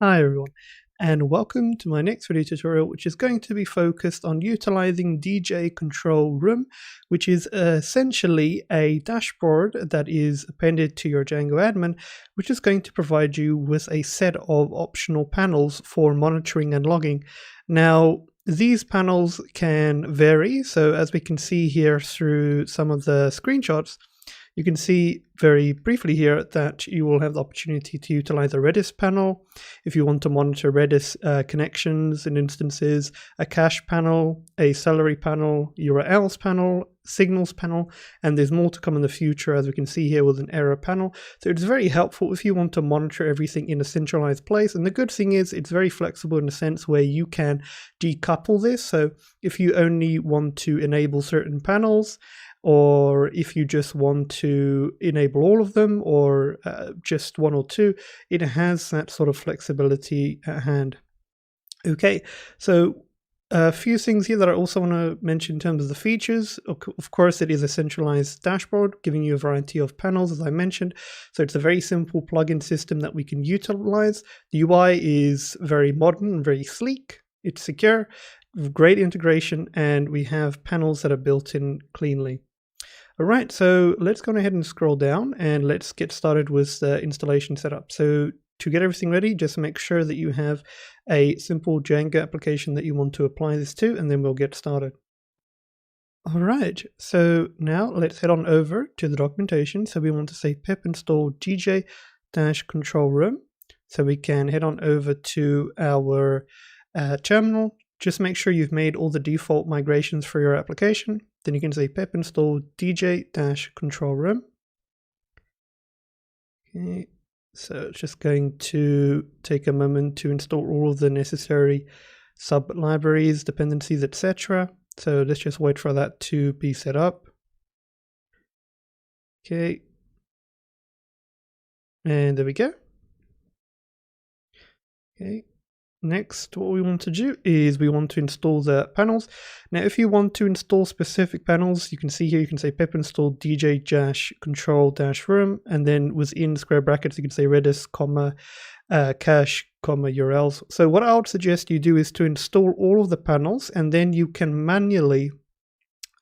Hi everyone, and welcome to my next video tutorial, which is going to be focused on utilizing DJ Control Room, which is essentially a dashboard that is appended to your Django admin, which is going to provide you with a set of optional panels for monitoring and logging. Now, these panels can vary, so as we can see here through some of the screenshots, you can see very briefly here that you will have the opportunity to utilize a Redis panel if you want to monitor Redis connections and instances, a cache panel, a Celery panel, URLs panel, signals panel, and there's more to come in the future, as we can see here with an error panel. So it's very helpful if you want to monitor everything in a centralized place. And the good thing is it's very flexible in a sense where you can decouple this. So if you only want to enable certain panels, or if you just want to enable all of them, or just one or two, it has that sort of flexibility at hand. Okay, so a few things here that I also want to mention in terms of the features. Of course, it is a centralized dashboard giving you a variety of panels, as I mentioned. So it's a very simple plugin system that we can utilize. The UI is very modern and very sleek. It's secure, great integration, and we have panels that are built in cleanly. All right, so let's go ahead and scroll down and let's get started with the installation setup. So to get everything ready, just make sure that you have a simple Django application that you want to apply this to, and then we'll get started. All right, so now let's head on over to the documentation. So we want to say pip install dj-control room. So we can head on over to our terminal. Just make sure you've made all the default migrations for your application. Then you can say pip install dj-control room. Okay, so it's just going to take a moment to install all of the necessary sub-libraries, dependencies, etc. So let's just wait for that to be set up. Okay, and there we go. Okay. Next, what we want to do is we want to install the panels. Now, if you want to install specific panels, you can see here, you can say pip install dj-control-room, and then within square brackets, you can say Redis, cache, URLs. So what I would suggest you do is to install all of the panels, and then you can manually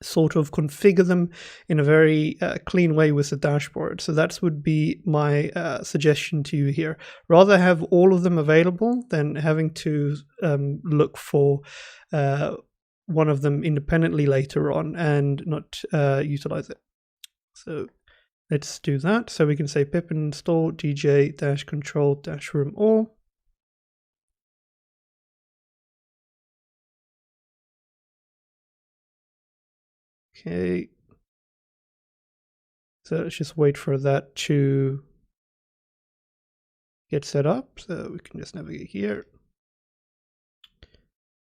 sort of configure them in a very clean way with the dashboard. So that would be my suggestion to you here. Rather have all of them available than having to look for one of them independently later on and not utilize it. So let's do that. So we can say pip install dj-control-room all. Okay, so let's just wait for that to get set up. So we can just navigate here.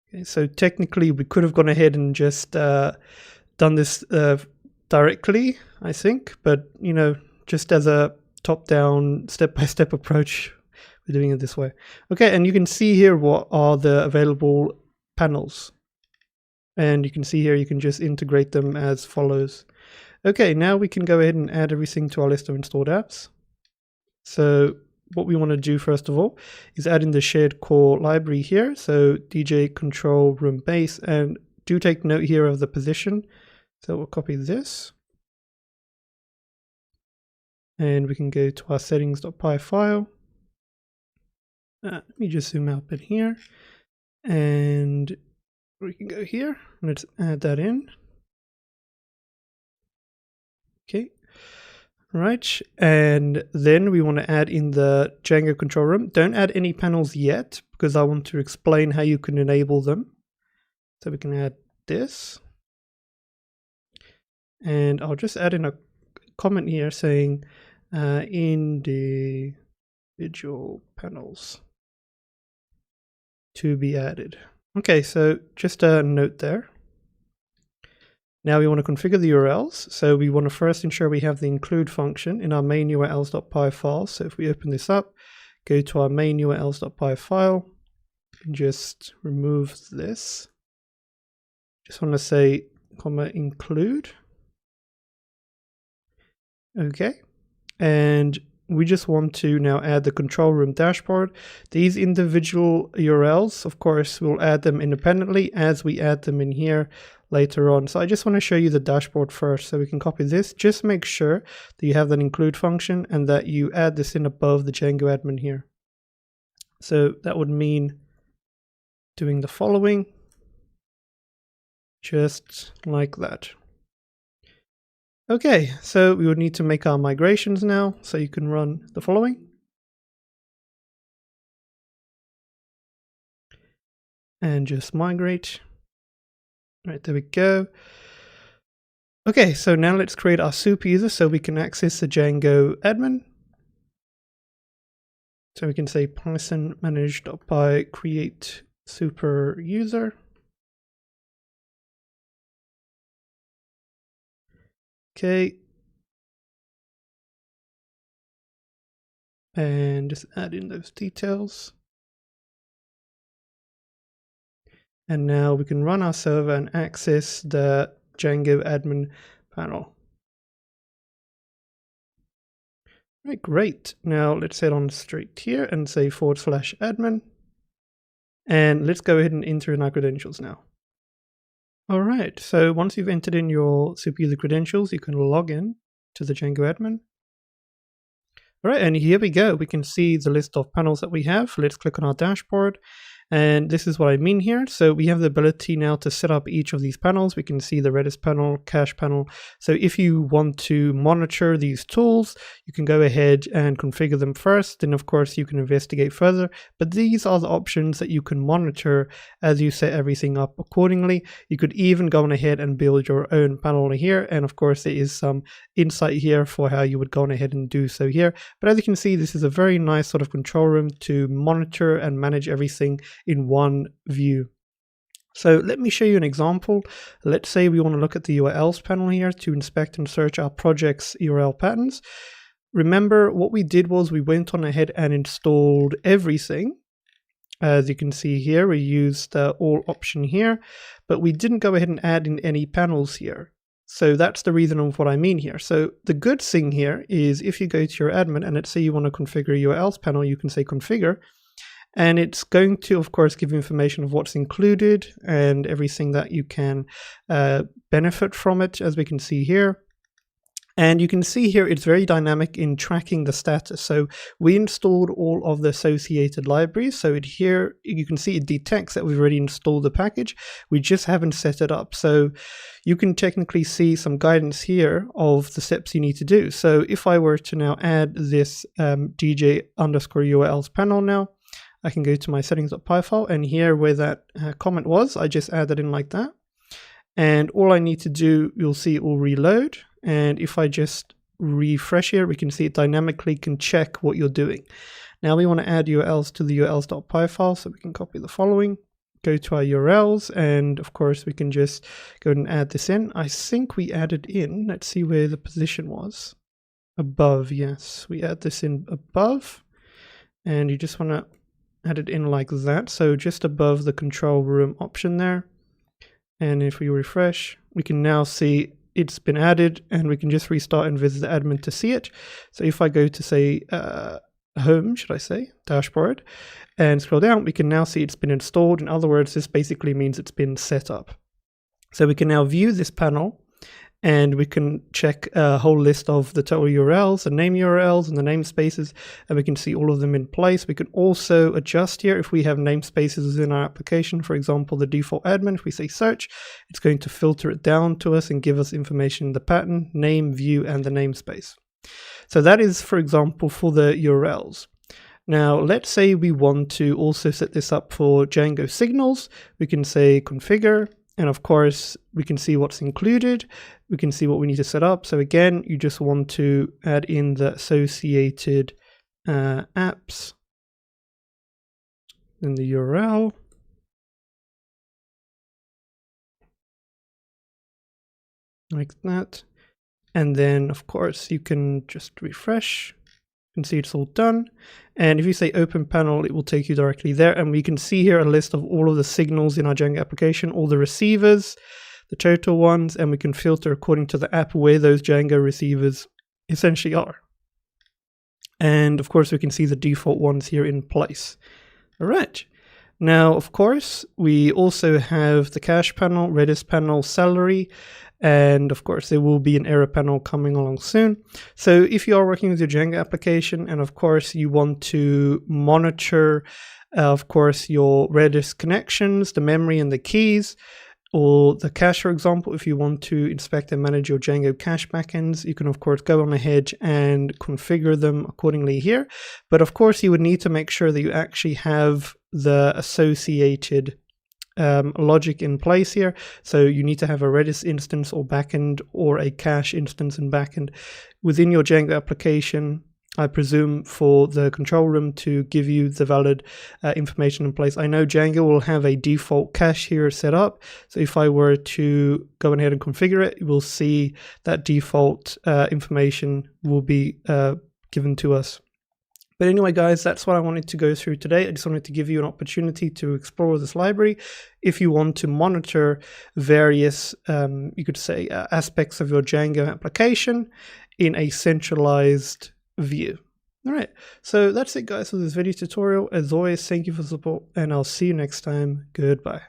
Okay, so technically we could have gone ahead and just done this directly, I think, but you know, just as a top-down, step-by-step approach, we're doing it this way. Okay, and you can see here what are the available panels. And you can see here, you can just integrate them as follows. Okay, now we can go ahead and add everything to our list of installed apps. So what we want to do first of all is add in the shared core library here. So DJ control room base, and do take note here of the position. So we'll copy this. And we can go to our settings.py file. Let me just zoom out a bit here. And we can go here. Let's add that in. Okay. Right, and then we want to add in the Django control room. Don't add any panels yet, because I want to explain how you can enable them. So we can add this. And I'll just add in a comment here saying individual panels to be added. Okay, so just a note there. Now we want to configure the URLs. So we want to first ensure we have the include function in our main urls.py file. So if we open this up, go to our main urls.py file, and just remove this. Just want to say include. Okay. And we just want to now add the control room dashboard. These individual URLs, of course, we'll add them independently as we add them in here later on. So I just want to show you the dashboard first. So we can copy this. Just make sure that you have that include function and that you add this in above the Django admin here. So that would mean doing the following, just like that. Okay, so we would need to make our migrations now. So you can run the following. And just migrate. Right, there we go. Okay, so now let's create our super user so we can access the Django admin. So we can say Python manage.py create super user. Okay. And just add in those details. And now we can run our server and access the Django admin panel. Right, great. Now let's head on straight here and say /admin. And let's go ahead and enter in our credentials now. All right, so once you've entered in your super user credentials, you can log in to the Django admin. All right, and here we go. We can see the list of panels that we have. Let's click on our dashboard. And this is what I mean here. So we have the ability now to set up each of these panels. We can see the Redis panel, cache panel. So if you want to monitor these tools, you can go ahead and configure them first. Then of course you can investigate further. But these are the options that you can monitor as you set everything up accordingly. You could even go on ahead and build your own panel here. And of course there is some insight here for how you would go on ahead and do so here. But as you can see, this is a very nice sort of control room to monitor and manage everything in one view. So let me show you an example. Let's say we want to look at the URLs panel here to inspect and search our project's URL patterns. Remember what we did was we went on ahead and installed everything. As you can see here, we used the all option here, but we didn't go ahead and add in any panels here. So that's the reason of what I mean here. So the good thing here is if you go to your admin and let's say you want to configure a URLs panel, you can say configure. And it's going to, of course, give you information of what's included and everything that you can benefit from it, as we can see here. And you can see here it's very dynamic in tracking the status. So we installed all of the associated libraries. So here you can see it detects that we've already installed the package. We just haven't set it up. So you can technically see some guidance here of the steps you need to do. So if I were to now add this DJ_URLs panel now, I can go to my settings.py file, and here where that comment was, I just add that in like that. And all I need to do, you'll see it will reload. And if I just refresh here, we can see it dynamically can check what you're doing. Now we want to add URLs to the urls.py file, so we can copy the following, go to our URLs, and of course we can just go and add this in. I think we added in, let's see where the position was. Above, yes, we add this in above, and you just want to add it in like that, so just above the control room option there. And if we refresh, we can now see it's been added, and we can just restart and visit the admin to see it. So if I go to say home, should I say, dashboard, and scroll down, we can now see it's been installed. In other words, this basically means it's been set up. So we can now view this panel, and we can check a whole list of the total URLs, the name URLs, and the namespaces, and we can see all of them in place. We can also adjust here if we have namespaces within our application. For example, the default admin, if we say search, it's going to filter it down to us and give us information in the pattern, name, view, and the namespace. So that is, for example, for the URLs. Now, let's say we want to also set this up for Django signals. We can say configure. And of course, we can see what's included. We can see what we need to set up. So again, you just want to add in the associated apps in the URL. Like that. And then, of course, you can just refresh. You can see it's all done. And if you say open panel, it will take you directly there. And we can see here a list of all of the signals in our Django application, all the receivers, the total ones, and we can filter according to the app where those Django receivers essentially are. And of course, we can see the default ones here in place. All right. Now, of course, we also have the cache panel, Redis panel, salary, and of course, there will be an error panel coming along soon. So if you are working with your Django application, and of course, you want to monitor, of course, your Redis connections, the memory and the keys, or the cache, for example, if you want to inspect and manage your Django cache backends, you can of course go on ahead and configure them accordingly here. But of course, you would need to make sure that you actually have the associated logic in place here. So you need to have a Redis instance or backend, or a cache instance and backend within your Django application, I presume, for the control room to give you the valid information in place. I know Django will have a default cache here set up. So if I were to go ahead and configure it, you will see that default information will be given to us. But anyway, guys, that's what I wanted to go through today. I just wanted to give you an opportunity to explore this library if you want to monitor various, you could say, aspects of your Django application in a centralized view. All right, so that's it, guys, for this video tutorial. As always, thank you for the support, and I'll see you next time. Goodbye.